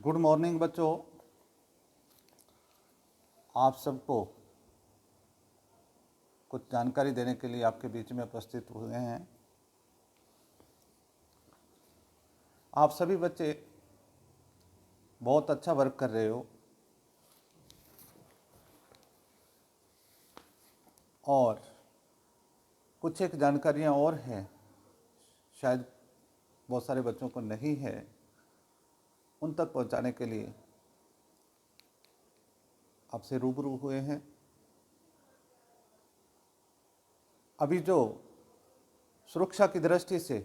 Good morning बच्चों। आप सबको कुछ जानकारी देने के लिए आपके बीच में उपस्थित हुए हैं। आप सभी बच्चे बहुत अच्छा वर्क कर रहे हो और कुछ एक जानकारियाँ और हैं, शायद बहुत सारे बच्चों को नहीं है, उन तक पहुंचाने के लिए आपसे रूबरू हुए हैं। अभी जो सुरक्षा की दृष्टि से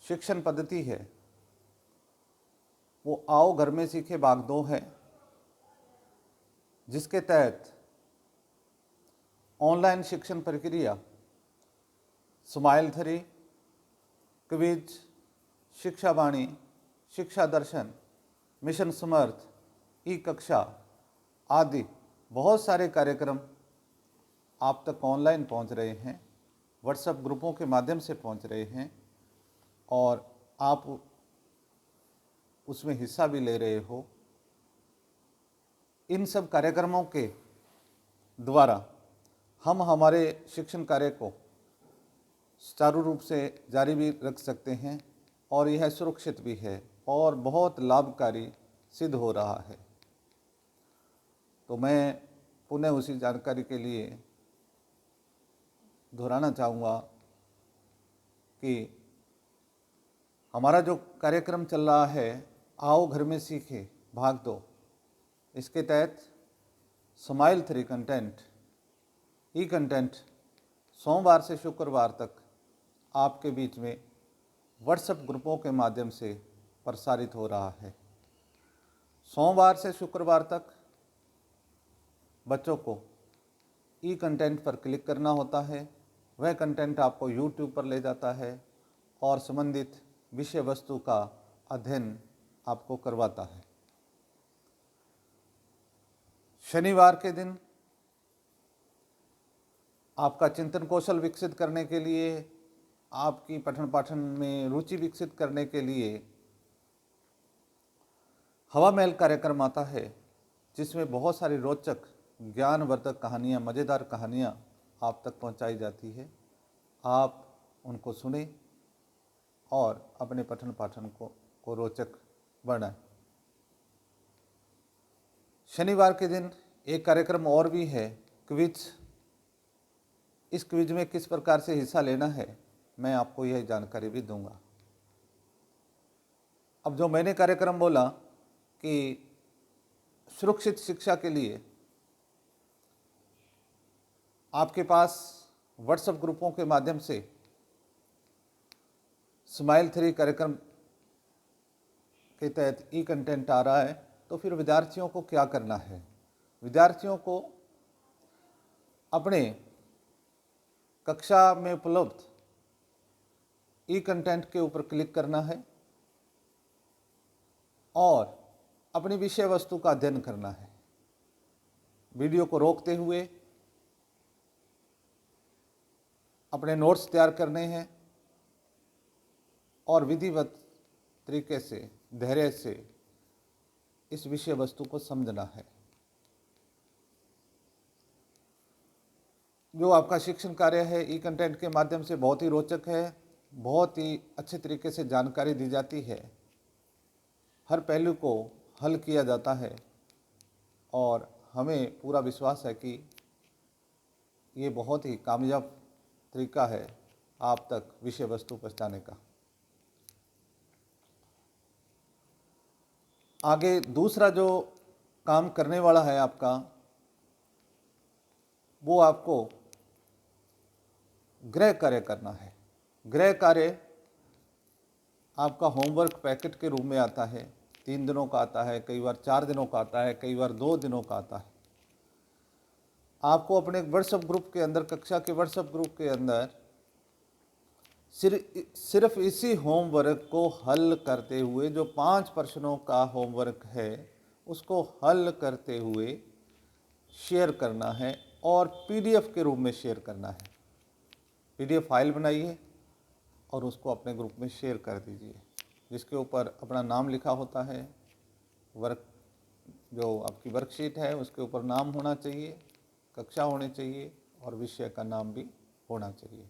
शिक्षण पद्धति है वो आओ घर में सीखे भाग 2 है, जिसके तहत ऑनलाइन शिक्षण प्रक्रिया स्माइल 3, क्विज, शिक्षा वाणी, शिक्षा दर्शन, मिशन समर्थ, ई कक्षा आदि बहुत सारे कार्यक्रम आप तक ऑनलाइन पहुंच रहे हैं, व्हाट्सएप ग्रुपों के माध्यम से पहुंच रहे हैं और आप उसमें हिस्सा भी ले रहे हो। इन सब कार्यक्रमों के द्वारा हम हमारे शिक्षण कार्य को सुचारू रूप से जारी भी रख सकते हैं और यह सुरक्षित भी है और बहुत लाभकारी सिद्ध हो रहा है। तो मैं पुनः उसी जानकारी के लिए दोहराना चाहूँगा कि हमारा जो कार्यक्रम चल रहा है आओ घर में सीखे भाग 2, इसके तहत स्माइल 3 कंटेंट, ई कंटेंट सोमवार से शुक्रवार तक आपके बीच में व्हाट्सएप ग्रुपों के माध्यम से प्रसारित हो रहा है। सोमवार से शुक्रवार तक बच्चों को ई कंटेंट पर क्लिक करना होता है, वह कंटेंट आपको यूट्यूब पर ले जाता है और संबंधित विषय वस्तु का अध्ययन आपको करवाता है। शनिवार के दिन आपका चिंतन कौशल विकसित करने के लिए, आपकी पठन पाठन में रुचि विकसित करने के लिए हवा महल कार्यक्रम आता है, जिसमें बहुत सारी रोचक ज्ञानवर्धक कहानियाँ, मज़ेदार कहानियाँ आप तक पहुंचाई जाती है। आप उनको सुने और अपने पठन पाठन को रोचक बनाएं। शनिवार के दिन एक कार्यक्रम और भी है, क्विज। इस क्विज में किस प्रकार से हिस्सा लेना है मैं आपको यह जानकारी भी दूंगा। अब जो मैंने कार्यक्रम बोला कि सुरक्षित शिक्षा के लिए आपके पास व्हाट्सएप ग्रुपों के माध्यम से स्माइल 3 कार्यक्रम के तहत ई कंटेंट आ रहा है, तो फिर विद्यार्थियों को क्या करना है? विद्यार्थियों को अपने कक्षा में उपलब्ध ई कंटेंट के ऊपर क्लिक करना है और अपनी विषय वस्तु का अध्ययन करना है। वीडियो को रोकते हुए अपने नोट्स तैयार करने हैं और विधिवत तरीके से, धैर्य से इस विषय वस्तु को समझना है। जो आपका शिक्षण कार्य है ई कंटेंट के माध्यम से बहुत ही रोचक है, बहुत ही अच्छे तरीके से जानकारी दी जाती है, हर पहलू को हल किया जाता है और हमें पूरा विश्वास है कि ये बहुत ही कामयाब तरीका है आप तक विषय वस्तु पहुंचाने का। आगे दूसरा जो काम करने वाला है आपका, वो आपको गृह कार्य करना है। गृह कार्य आपका होमवर्क पैकेट के रूप में आता है, 3 दिनों का आता है, कई बार 4 दिनों का आता है, कई बार 2 दिनों का आता है। आपको अपने व्हाट्सएप ग्रुप के अंदर, कक्षा के व्हाट्सएप ग्रुप के अंदर सिर्फ इसी होमवर्क को हल करते हुए, जो 5 प्रश्नों का होमवर्क है उसको हल करते हुए शेयर करना है और पीडीएफ के रूप में शेयर करना है। पीडीएफ फाइल बनाइए और उसको अपने ग्रुप में शेयर कर दीजिए। जिसके ऊपर अपना नाम लिखा होता है, वर्क जो आपकी वर्कशीट है उसके ऊपर नाम होना चाहिए, कक्षा होनी चाहिए और विषय का नाम भी होना चाहिए।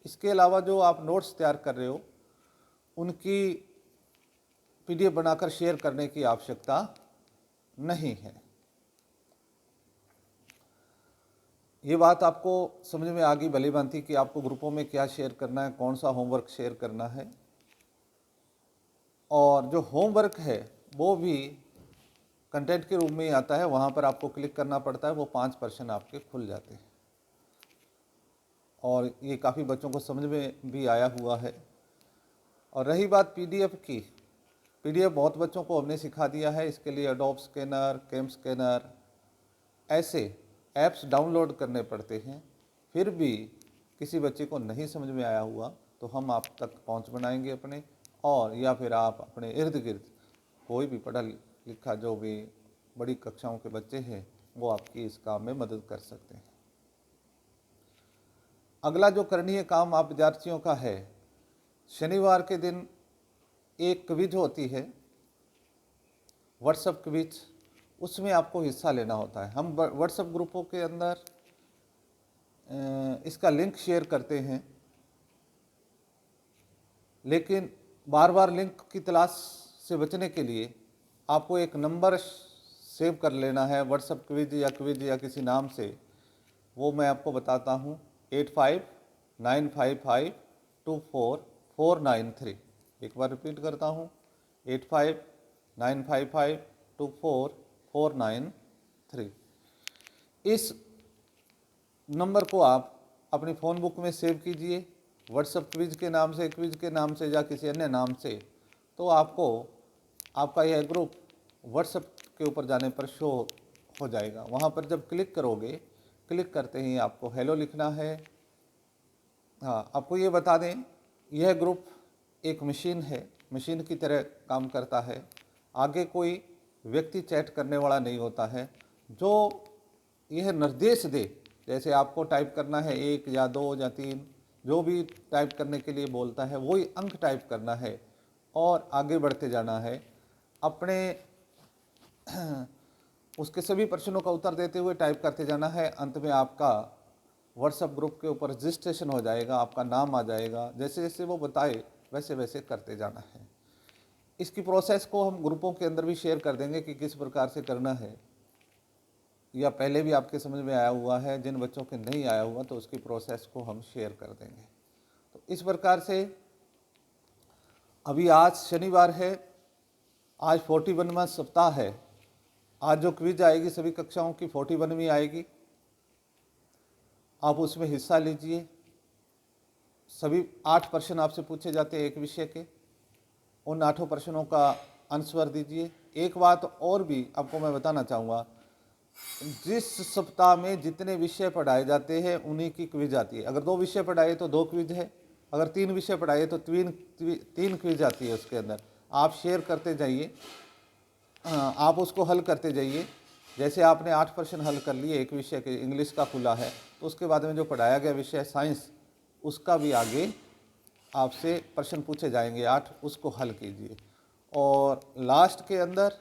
इसके अलावा जो आप नोट्स तैयार कर रहे हो उनकी पीडीएफ बनाकर शेयर करने की आवश्यकता नहीं है। ये बात आपको समझ में आ गई भली भांति कि आपको ग्रुपों में क्या शेयर करना है, कौन सा होमवर्क शेयर करना है। और जो होमवर्क है वो भी कंटेंट के रूप में ही आता है, वहाँ पर आपको क्लिक करना पड़ता है, वो 5% आपके खुल जाते हैं। और ये काफ़ी बच्चों को समझ में भी आया हुआ है। और रही बात पीडीएफ की, पीडीएफ बहुत बच्चों को हमने सिखा दिया है। इसके लिए एडोब स्कैनर, कैम स्कैनर ऐसे ऐप्स डाउनलोड करने पड़ते हैं। फिर भी किसी बच्चे को नहीं समझ में आया हुआ तो हम आप तक पहुंच बनाएंगे अपने, और या फिर आप अपने इर्द गिर्द कोई भी पढ़ा लिखा जो भी बड़ी कक्षाओं के बच्चे हैं वो आपकी इस काम में मदद कर सकते हैं। अगला जो करणीय काम आप विद्यार्थियों का है, शनिवार के दिन एक क्विज होती है, व्हाट्सएप क्विज, उसमें आपको हिस्सा लेना होता है। हम व्हाट्सएप ग्रुपों के अंदर इसका लिंक शेयर करते हैं, लेकिन बार बार लिंक की तलाश से बचने के लिए आपको एक नंबर सेव कर लेना है, व्हाट्सएप क्विज या किसी नाम से। वो मैं आपको बताता हूँ, 8595524493। एक बार रिपीट करता हूँ, 8595524493। इस नंबर को आप अपनी फ़ोन बुक में सेव कीजिए, व्हाट्सएप क्विज के नाम से या किसी अन्य नाम से। तो आपको आपका यह ग्रुप व्हाट्सएप के ऊपर जाने पर शो हो जाएगा। वहाँ पर जब क्लिक करोगे, क्लिक करते ही आपको हेलो लिखना है। हाँ, आपको ये बता दें, यह ग्रुप एक मशीन है, मशीन की तरह काम करता है। आगे कोई व्यक्ति चैट करने वाला नहीं होता है। जो यह निर्देश दे, जैसे आपको टाइप करना है 1 या 2 या 3, जो भी टाइप करने के लिए बोलता है वही अंक टाइप करना है और आगे बढ़ते जाना है। अपने उसके सभी प्रश्नों का उत्तर देते हुए टाइप करते जाना है। अंत में आपका व्हाट्सएप ग्रुप के ऊपर रजिस्ट्रेशन हो जाएगा, आपका नाम आ जाएगा। जैसे जैसे वो बताए वैसे वैसे करते जाना है। इसकी प्रोसेस को हम ग्रुपों के अंदर भी शेयर कर देंगे कि किस प्रकार से करना है, या पहले भी आपके समझ में आया हुआ है। जिन बच्चों के नहीं आया हुआ तो उसकी प्रोसेस को हम शेयर कर देंगे। तो इस प्रकार से अभी आज शनिवार है, आज 41वां सप्ताह है। आज जो क्विज आएगी सभी कक्षाओं की 41वीं आएगी। आप उसमें हिस्सा लीजिए। सभी 8 प्रश्न आपसे पूछे जाते हैं एक विषय के। उन 8 प्रश्नों का आंसर दीजिए। एक बात और भी आपको मैं बताना चाहूँगा, जिस सप्ताह में जितने विषय पढ़ाए जाते हैं उन्हीं की क्विज आती है। अगर 2 विषय पढ़ाए तो 2 क्विज है, अगर 3 विषय पढ़ाए तो 3 क्विज आती है। उसके अंदर आप शेयर करते जाइए, आप उसको हल करते जाइए। जैसे आपने 8 प्रश्न हल कर लिए एक विषय के, इंग्लिश का खुला है, तो उसके बाद में जो पढ़ाया गया विषय साइंस, उसका भी आगे आपसे प्रश्न पूछे जाएंगे 8, उसको हल कीजिए। और लास्ट के अंदर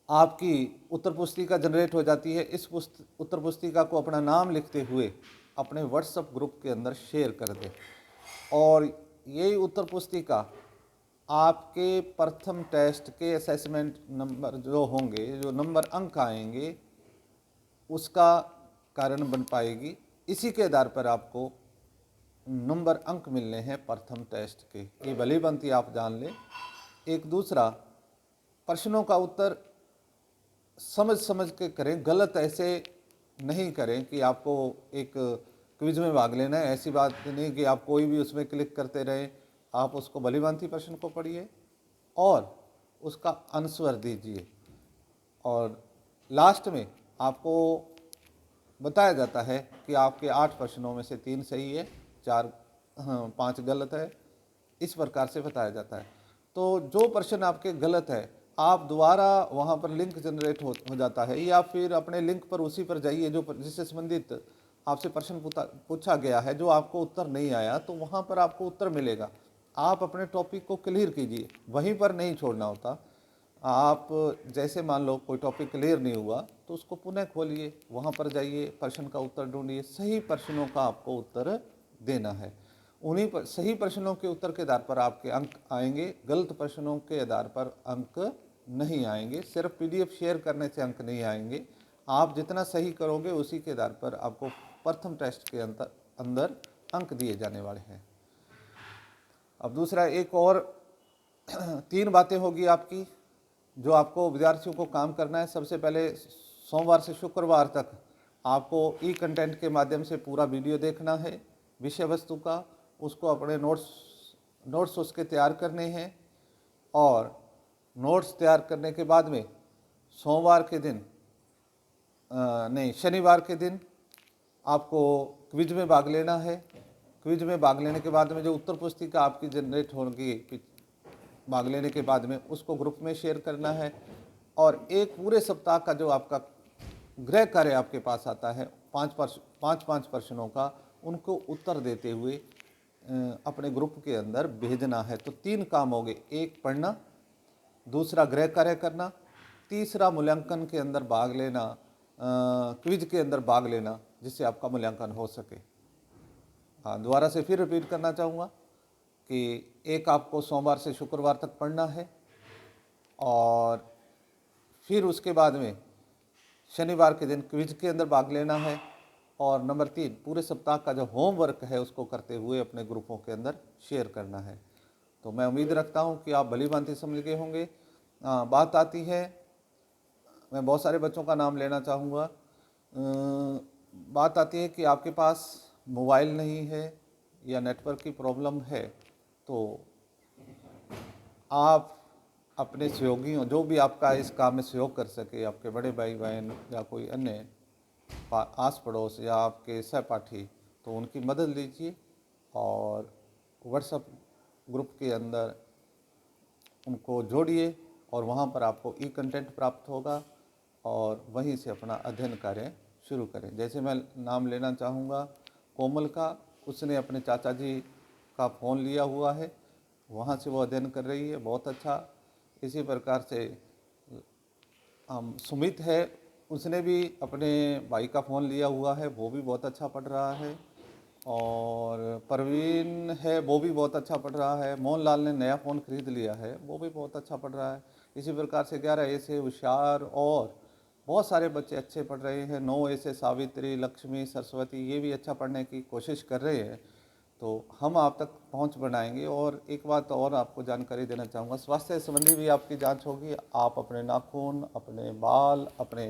आपकी उत्तर पुस्तिका जनरेट हो जाती है। इस उत्तर पुस्तिका को अपना नाम लिखते हुए अपने व्हाट्सएप ग्रुप के अंदर शेयर कर दें। और यही उत्तर पुस्तिका आपके प्रथम टेस्ट के असेसमेंट नंबर जो होंगे, जो नंबर अंक आएंगे, उसका कारण बन पाएगी। इसी के आधार पर आपको नंबर अंक मिलने हैं प्रथम टेस्ट के। ये भली बनती आप जान लें। एक दूसरा, प्रश्नों का उत्तर समझ समझ के करें, गलत ऐसे नहीं करें कि आपको एक क्विज में भाग लेना है। ऐसी बात नहीं कि आप कोई भी उसमें क्लिक करते रहें। आप उसको भली भांति प्रश्न को पढ़िए और उसका आंसर दीजिए। और लास्ट में आपको बताया जाता है कि आपके 8 प्रश्नों में से 3 सही है, 5 गलत है। इस प्रकार से बताया जाता है। तो जो प्रश्न आपके गलत है, आप दोबारा वहाँ पर लिंक जनरेट हो जाता है, या फिर अपने लिंक पर उसी पर जाइए जो जिससे संबंधित आपसे प्रश्न पूछा गया है। जो आपको उत्तर नहीं आया तो वहाँ पर आपको उत्तर मिलेगा। आप अपने टॉपिक को क्लियर कीजिए, वहीं पर नहीं छोड़ना होता। आप जैसे मान लो कोई टॉपिक क्लियर नहीं हुआ तो उसको पुनः खोलिए, वहाँ पर जाइए, प्रश्न का उत्तर ढूंढिए, सही प्रश्नों का आपको उत्तर देना है। उन्हीं पर सही प्रश्नों के उत्तर के आधार पर आपके अंक आएंगे, गलत प्रश्नों के आधार पर अंक नहीं आएंगे। सिर्फ पीडीएफ शेयर करने से अंक नहीं आएंगे, आप जितना सही करोगे उसी के आधार पर आपको प्रथम टेस्ट के अंदर अंक दिए जाने वाले हैं। अब दूसरा एक और 3 बातें होगी आपकी जो आपको विद्यार्थियों को काम करना है। सबसे पहले सोमवार से शुक्रवार तक आपको ई कंटेंट के माध्यम से पूरा वीडियो देखना है विषय वस्तु का, उसको अपने नोट्स उसके तैयार करने हैं, और नोट्स तैयार करने के बाद में सोमवार के दिन शनिवार के दिन आपको क्विज में भाग लेना है। क्विज में भाग लेने के बाद में जो उत्तर पुस्तिका आपकी जनरेट होगी भाग लेने के बाद में उसको ग्रुप में शेयर करना है, और एक पूरे सप्ताह का जो आपका गृह कार्य आपके पास आता है 5 प्रश्नों का, उनको उत्तर देते हुए अपने ग्रुप के अंदर भेजना है। तो 3 काम हो गए, एक पढ़ना, दूसरा गृह कार्य करना, तीसरा मूल्यांकन के अंदर भाग लेना, क्विज के अंदर भाग लेना, जिससे आपका मूल्यांकन हो सके। हाँ, दोबारा से फिर रिपीट करना चाहूँगा कि एक आपको सोमवार से शुक्रवार तक पढ़ना है, और फिर उसके बाद में शनिवार के दिन क्विज के अंदर भाग लेना है, और नंबर 3 पूरे सप्ताह का जो होमवर्क है उसको करते हुए अपने ग्रुपों के अंदर शेयर करना है। तो मैं उम्मीद रखता हूँ कि आप भली भांति समझ गए होंगे। बात आती है, मैं बहुत सारे बच्चों का नाम लेना चाहूँगा। बात आती है कि आपके पास मोबाइल नहीं है या नेटवर्क की प्रॉब्लम है, तो आप अपने सहयोगियों, जो भी आपका इस काम में सहयोग कर सके, आपके बड़े भाई बहन या कोई अन्य आस पड़ोस या आपके सहपाठी, तो उनकी मदद लीजिए और व्हाट्सएप ग्रुप के अंदर उनको जोड़िए, और वहाँ पर आपको ई कंटेंट प्राप्त होगा, और वहीं से अपना अध्ययन कार्य शुरू करें। जैसे मैं नाम लेना चाहूँगा कोमल का, उसने अपने चाचा जी का फ़ोन लिया हुआ है, वहाँ से वो अध्ययन कर रही है, बहुत अच्छा। इसी प्रकार से सुमित है, उसने भी अपने भाई का फ़ोन लिया हुआ है, वो भी बहुत अच्छा पढ़ रहा है। और परवीन है, वो भी बहुत अच्छा पढ़ रहा है। मोहनलाल ने नया फ़ोन खरीद लिया है, वो भी बहुत अच्छा पढ़ रहा है। इसी प्रकार से 11 ऐसे होशियार और बहुत सारे बच्चे अच्छे पढ़ रहे हैं। 9 ऐसे सावित्री, लक्ष्मी, सरस्वती, ये भी अच्छा पढ़ने की कोशिश कर रहे हैं। तो हम आप तक पहुंच बनाएंगे। और एक बात और आपको जानकारी देना चाहूँगा, स्वास्थ्य संबंधी भी आपकी जांच होगी। आप अपने नाखून, अपने बाल, अपने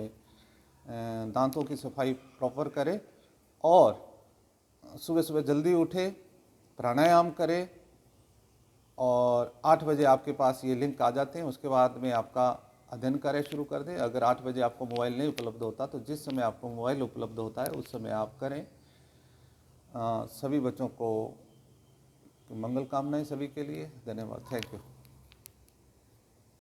दांतों की सफाई प्रॉपर करें, और सुबह सुबह जल्दी उठें, प्राणायाम करें, और 8 बजे आपके पास ये लिंक आ जाते हैं। उसके बाद में आपका अध्ययन कार्य शुरू कर दें। अगर 8 बजे आपको मोबाइल नहीं उपलब्ध होता तो जिस समय आपको मोबाइल उपलब्ध होता है उस समय आप करें। सभी बच्चों को मंगल कामनाएं सभी के लिए। धन्यवाद। Thank you.